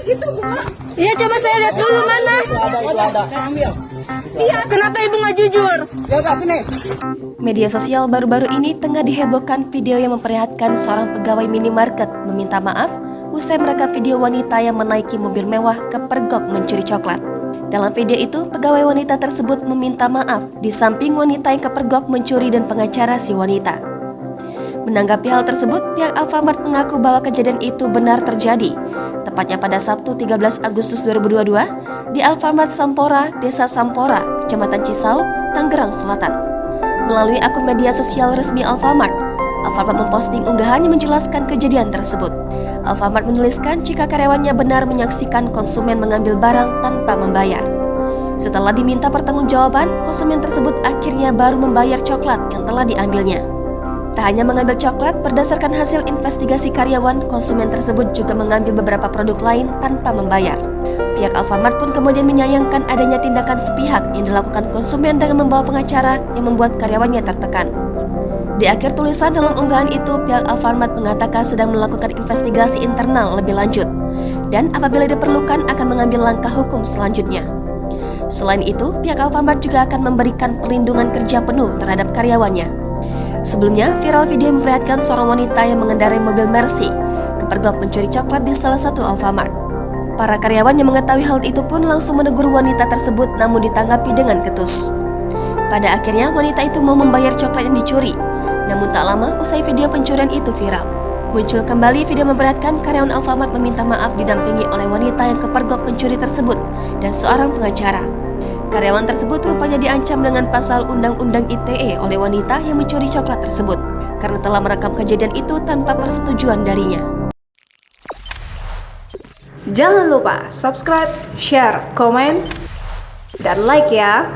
Gitu, Bu. Iya, coba saya lihat dulu mana. Ada. Saya ambil. Iya, kenapa ibu nggak jujur? Ya udah sini. Media sosial baru-baru ini tengah dihebohkan video yang memperlihatkan seorang pegawai minimarket meminta maaf usai merekam video wanita yang menaiki mobil mewah kepergok mencuri coklat. Dalam video itu, pegawai wanita tersebut meminta maaf di samping wanita yang kepergok mencuri dan pengacara si wanita. Menanggapi hal tersebut, pihak Alfamart mengaku bahwa kejadian itu benar terjadi, tepatnya pada Sabtu 13 Agustus 2022 di Alfamart Sampora, Desa Sampora, Kecamatan Cisauk, Tangerang Selatan. Melalui akun media sosial resmi Alfamart, Alfamart memposting unggahan yang menjelaskan kejadian tersebut. Alfamart menuliskan jika karyawannya benar menyaksikan konsumen mengambil barang tanpa membayar. Setelah diminta pertanggungjawaban, konsumen tersebut akhirnya baru membayar coklat yang telah diambilnya. Tak hanya mengambil coklat, berdasarkan hasil investigasi karyawan, konsumen tersebut juga mengambil beberapa produk lain tanpa membayar. Pihak Alfamart pun kemudian menyayangkan adanya tindakan sepihak yang dilakukan konsumen dengan membawa pengacara yang membuat karyawannya tertekan. Di akhir tulisan dalam unggahan itu, pihak Alfamart mengatakan sedang melakukan investigasi internal lebih lanjut dan apabila diperlukan akan mengambil langkah hukum selanjutnya. Selain itu, pihak Alfamart juga akan memberikan perlindungan kerja penuh terhadap karyawannya. Sebelumnya, viral video memperlihatkan seorang wanita yang mengendarai mobil Mercy kepergok mencuri coklat di salah satu Alfamart. Para karyawan yang mengetahui hal itu pun langsung menegur wanita tersebut namun ditanggapi dengan ketus. Pada akhirnya, wanita itu mau membayar coklat yang dicuri. Namun tak lama usai video pencurian itu viral, muncul kembali video memperlihatkan karyawan Alfamart meminta maaf didampingi oleh wanita yang kepergok pencuri tersebut dan seorang pengacara. Karyawan tersebut rupanya diancam dengan pasal Undang-Undang ITE oleh wanita yang mencuri coklat tersebut karena telah merekam kejadian itu tanpa persetujuan darinya. Jangan lupa subscribe, share, komen, dan like ya.